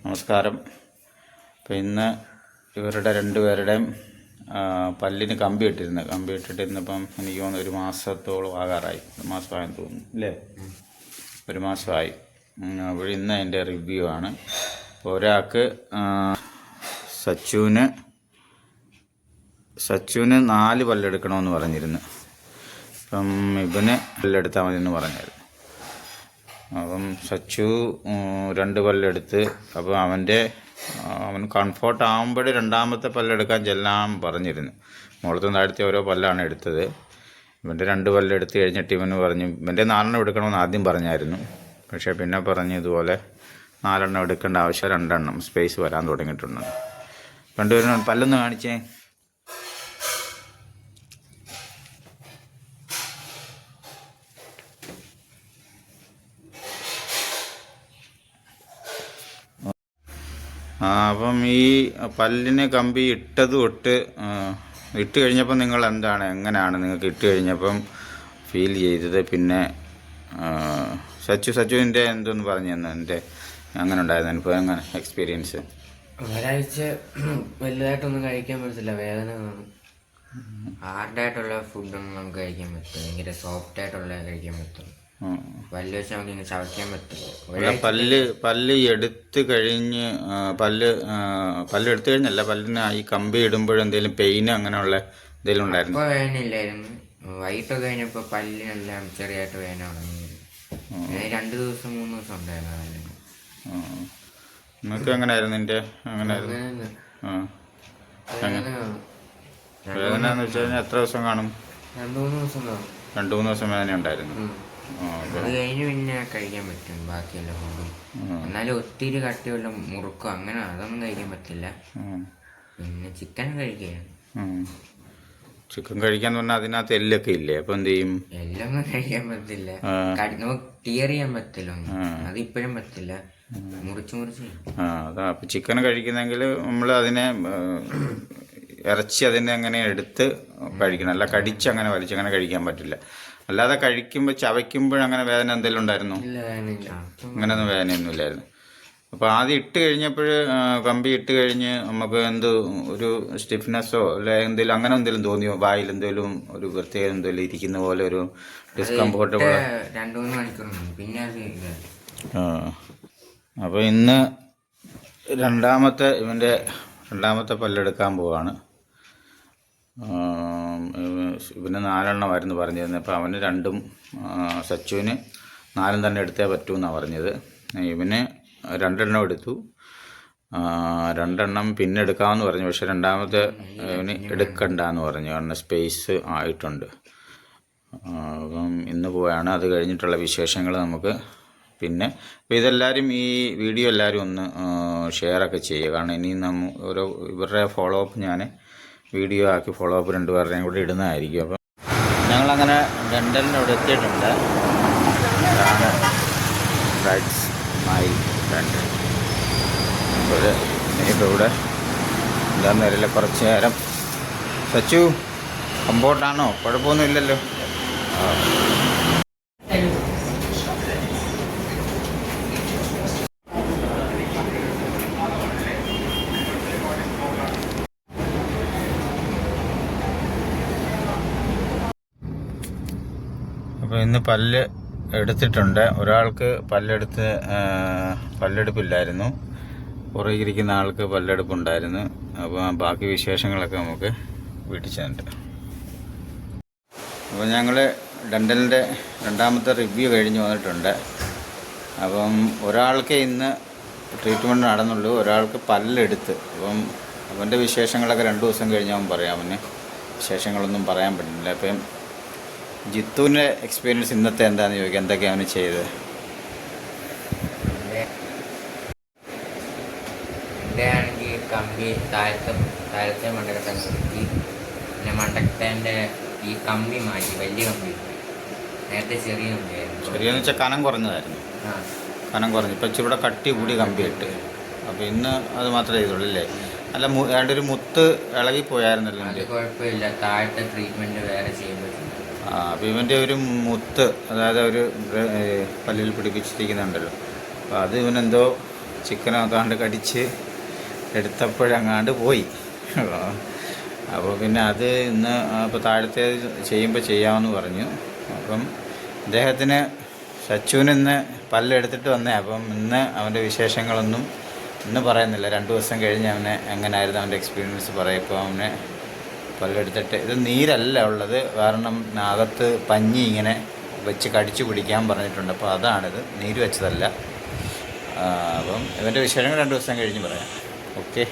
നമസ്കാരം. അപ്പോൾ ഇന്ന് ഇവരുടെ രണ്ടുപേരുടെയും പല്ലിന് കമ്പി ഇട്ടിട്ടിരുന്നപ്പം എനിക്ക് തോന്നുന്നു ഒരു മാസത്തോളം ആകാറായി. ഒരു മാസമായെന്ന് തോന്നുന്നു അല്ലേ? ഒരു മാസമായി. അപ്പോൾ ഇന്ന് അതിൻ്റെ റിവ്യൂ ആണ്. അപ്പോൾ ഒരാൾക്ക് സച്ചുവിന് 4 പല്ലെടുക്കണമെന്ന് പറഞ്ഞിരുന്നു. അപ്പം ഇവന് പല്ലെടുത്താൽ മതി എന്ന് പറഞ്ഞായിരുന്നു. അപ്പം സച്ചു 2 പല്ലെടുത്ത്. അപ്പോൾ അവൻ കംഫോർട്ട് ആകുമ്പോൾ രണ്ടാമത്തെ പല്ലെടുക്കാൻ ചെല്ലാൻ പറഞ്ഞിരുന്നു. മുകളത്തെ താഴത്തെ ഓരോ പല്ലാണ് എടുത്തത്. ഇവൻ്റെ 2 പല്ലെടുത്ത് കഴിഞ്ഞിട്ട് ഇവന് പറഞ്ഞു ഇവൻ്റെ 4 എടുക്കണമെന്ന് ആദ്യം പറഞ്ഞായിരുന്നു. പക്ഷേ പിന്നെ പറഞ്ഞു ഇതുപോലെ 4 എടുക്കേണ്ട ആവശ്യം 2 സ്പേസ് വരാൻ തുടങ്ങിയിട്ടുണ്ട്. രണ്ടുപേരും പല്ലൊന്ന് കാണിച്ചേ. അപ്പം ഈ പല്ലിന് കമ്പി ഇട്ട് കഴിഞ്ഞപ്പം നിങ്ങൾ എങ്ങനെയാണ് നിങ്ങൾക്ക് ഇട്ട് കഴിഞ്ഞപ്പം ഫീൽ ചെയ്തത്? പിന്നെ സച്ചുവിൻ്റെ എന്തോന്ന് പറഞ്ഞു തന്നെ എൻ്റെ അങ്ങനെ ഉണ്ടായിരുന്നു ഇപ്പോൾ എങ്ങനെ എക്സ്പീരിയൻസ്? ഒരാഴ്ച വലുതായിട്ടൊന്നും കഴിക്കാൻ പറ്റത്തില്ല, വേദന കാണും. ഹാർഡായിട്ടുള്ള ഫുഡൊന്നും നമുക്ക് കഴിക്കാൻ പറ്റില്ല, ഭയങ്കര സോഫ്റ്റ് ആയിട്ടുള്ള കഴിക്കാൻ പറ്റും. പല്ല് വെച്ച് നമുക്ക് ഇങ്ങനെ ചവയ്ക്കാൻ പറ്റില്ല. പല്ല് എടുത്ത് കഴിഞ്ഞ് പല്ലെടുത്തു കഴിഞ്ഞല്ല, പല്ലിന് ഈ കമ്പി ഇടുമ്പോഴെന്തെങ്കിലും പെയിൻ അങ്ങനെയുള്ള എന്തെങ്കിലും ഉണ്ടായിരുന്നു? ഇപ്പോൾ വേദനയില്ലായിരുന്നു. വൈകിട്ടൊക്കെ കഴിഞ്ഞപ്പോൾ പല്ലിനെല്ലാം ചെറിയായിട്ട് വേദന തുടങ്ങി. 2 ദിവസം 3 ദിവസം ഉണ്ടായിരുന്നു. നിങ്ങൾക്ക് എങ്ങനെയായിരുന്നു എൻ്റെ അങ്ങനെയായിരുന്നു? വേദന എന്ന് വെച്ച് കഴിഞ്ഞാൽ എത്ര ദിവസം കാണും? 2-3 ദിവസം കാണും. 2-3 ദിവസം വേദന ഉണ്ടായിരുന്നു. അത് കഴിഞ്ഞ് പിന്നെ കഴിക്കാൻ പറ്റും ബാക്കിയെല്ലാം ഫുഡും. എന്നാലും ഒത്തിരി കട്ടിയുള്ള മുറുക്കോ അങ്ങനെ അതൊന്നും കഴിക്കാൻ പറ്റില്ല. പിന്നെ ചിക്കൻ കഴിക്കുകയാണ്. ചിക്കൻ കഴിക്കാന്ന് പറഞ്ഞാൽ അതിനകത്ത് എല്ലൊക്കെ ഇല്ലേ? അപ്പൊ എന്ത് ചെയ്യും? എല്ലൊന്നും കഴിക്കാൻ പറ്റില്ല, നമുക്ക് ക്ലിയർ ചെയ്യാൻ പറ്റില്ല. അത് ഇപ്പോഴും പറ്റില്ല, മുറിച്ച് അതാ. അപ്പൊ ചിക്കൻ കഴിക്കുന്നെങ്കിൽ നമ്മൾ അതിനെ ഇറച്ചി അതിനെ അങ്ങനെ എടുത്ത് കഴിക്കണം, അല്ല കടിച്ചങ്ങനെ വലിച്ചങ്ങനെ കഴിക്കാൻ പറ്റില്ല. അല്ലാതെ കഴിക്കുമ്പോൾ ചവയ്ക്കുമ്പോഴങ്ങനെ വേദന എന്തെങ്കിലും ഉണ്ടായിരുന്നോ? അങ്ങനെയൊന്നും വേദനയൊന്നും ഇല്ലായിരുന്നു. അപ്പോൾ ആദ്യം ഇട്ട് കഴിഞ്ഞപ്പോൾ കമ്പി ഇട്ട് കഴിഞ്ഞ് നമുക്ക് ഒരു സ്റ്റിഫ്നെസ്സോ അല്ലെ എന്തെങ്കിലും അങ്ങനെ എന്തെങ്കിലും തോന്നിയോ? വായിൽ എന്തെങ്കിലും ഒരു പ്രത്യേക എന്തെങ്കിലും ഇരിക്കുന്ന പോലെ ഒരു ഡിസ്കംഫോർട്ടബിൾ? 2-3 മണിക്കൂർ പിന്നെ അപ്പോൾ ഇന്ന് ഇവൻ്റെ രണ്ടാമത്തെ പല്ലെടുക്കാൻ പോവാണ്. ഇവന് 4 പറഞ്ഞിരുന്നത്. അപ്പോൾ അവന് 2, സച്ചുവിന് 4 തന്നെ എടുത്തേ പറ്റൂ എന്നാണ് പറഞ്ഞത്. ഇവന് 2 എടുത്തു, 2 പിന്നെ എടുക്കാമെന്ന് പറഞ്ഞു. പക്ഷെ രണ്ടാമത്തെ ഇവന് എടുക്കണ്ടെന്ന് പറഞ്ഞു, കാരണം സ്പേസ് ആയിട്ടുണ്ട്. അപ്പം ഇന്ന് പോയാണ്. അത് കഴിഞ്ഞിട്ടുള്ള വിശേഷങ്ങൾ നമുക്ക് പിന്നെ. അപ്പോൾ ഇതെല്ലാവരും ഈ വീഡിയോ എല്ലാവരും ഒന്ന് ഷെയറൊക്കെ ചെയ്യുക, കാരണം ഇനി ഇവരുടെ ഫോളോ അപ്പ് ഞാൻ വീഡിയോ ആക്കി ഫോളോ അപ്പ് 2 പേരുടെയും കൂടി ഇടുന്നതായിരിക്കും. അപ്പം ഞങ്ങളങ്ങനെ ഡെൻ്റലിൻ്റെ അവിടെ എത്തിയിട്ടുണ്ട്. ഇതാണ് റൈറ്റ്സ് മൈ ഡെൻ്റൽ. അപ്പോൾ ഇനിയിപ്പോൾ ഇവിടെ എന്താണെന്ന് അറിയില്ല. കുറച്ച് നേരം സച്ചു കംഫോർട്ടാണോ? കുഴപ്പമൊന്നും ഇല്ലല്ലോ? അപ്പോൾ ഇന്ന് പല്ല് എടുത്തിട്ടുണ്ട്. ഒരാൾക്ക് പല്ലെടുപ്പില്ലായിരുന്നു, പുറകിരിക്കുന്ന ആൾക്ക് പല്ലെടുപ്പുണ്ടായിരുന്നു. അപ്പോൾ ബാക്കി വിശേഷങ്ങളൊക്കെ നമുക്ക് വീട്ടിൽ ചെന്നിട്ട്. അപ്പോൾ ഞങ്ങൾ ഡെൻ്റലിൻ്റെ രണ്ടാമത്തെ റിവ്യൂ കഴിഞ്ഞ് വന്നിട്ടുണ്ട്. അപ്പം ഒരാൾക്ക് ഇന്ന് ട്രീറ്റ്മെൻറ്റ് നടന്നുള്ളൂ, ഒരാൾക്ക് പല്ലെടുത്ത്. അപ്പം അവൻ്റെ വിശേഷങ്ങളൊക്കെ 2 ദിവസം കഴിഞ്ഞ് അവൻ പറയാം. അവന് വിശേഷങ്ങളൊന്നും പറയാൻ പറ്റുന്നില്ല. അപ്പം ജിത്തുവിൻ്റെ എക്സ്പീരിയൻസ് ഇന്നത്തെ എന്താണെന്ന് ചോദിക്കുക, എന്തൊക്കെയാണ് ചെയ്തത്? എൻ്റെ ആണെങ്കിൽ കമ്പി താഴത്തെ മണ്ടകട്ടം നിർത്തി, പിന്നെ മണ്ടക്കട്ടേൻ്റെ ഈ കമ്പി മാറ്റി, വലിയ കമ്പി. നേരത്തെ ചെറിയ കമ്പിയായിരുന്നു. ചെറിയെന്ന് വെച്ചാൽ കനം കുറഞ്ഞതായിരുന്നു. കനം കുറഞ്ഞു. ഇപ്പം ഇച്ചിരി കട്ടി കൂടി കമ്പി ഇട്ട്. അപ്പോൾ ഇന്ന് അത് മാത്രമേ ചെയ്തുള്ളൂ അല്ലേ? അല്ല, ഒരു മുത്ത് ഇളകിപ്പോയായിരുന്നല്ലോ? അത് കുഴപ്പമില്ല, താഴത്തെ ട്രീറ്റ്മെൻറ്റ് വേറെ ചെയ്യാൻ പറ്റും. അപ്പോൾ ഇവൻ്റെ ഒരു മുത്ത്, അതായത് ഒരു പല്ലിൽ പിടിപ്പിച്ചിരിക്കുന്നുണ്ടല്ലോ, അപ്പോൾ അത് ഇവനെന്തോ ചിക്കനൊക്കാണ്ട് കടിച്ച് എടുത്തപ്പോഴങ്ങാണ്ട് പോയി. അപ്പോൾ പിന്നെ അത് ഇന്ന് അപ്പോൾ താഴത്തെ ചെയ്യുമ്പോൾ ചെയ്യാമെന്ന് പറഞ്ഞു. അപ്പം അദ്ദേഹത്തിന് സച്ചുവിന് ഇന്ന് പല്ലെടുത്തിട്ട് വന്നേ. അപ്പം ഇന്ന് അവൻ്റെ വിശേഷങ്ങളൊന്നും ഇന്ന് പറയുന്നില്ല. 2 ദിവസം കഴിഞ്ഞ് അവനെ എങ്ങനെയായിരുന്നു അവൻ്റെ എക്സ്പീരിയൻസ് പറയപ്പോൾ അവനെ പല്ലെടുത്തിട്ട് ഇത് നീരല്ല ഉള്ളത്, കാരണം അകത്ത് പഞ്ഞി ഇങ്ങനെ വെച്ച് കടിച്ചു പിടിക്കാൻ പറഞ്ഞിട്ടുണ്ട്. അപ്പോൾ അതാണിത്, നീര് വെച്ചതല്ല. അപ്പം ഇവൻ്റെ വിശേഷങ്ങൾ 2 ദിവസം കഴിഞ്ഞ് പറയാം. ഓക്കെ.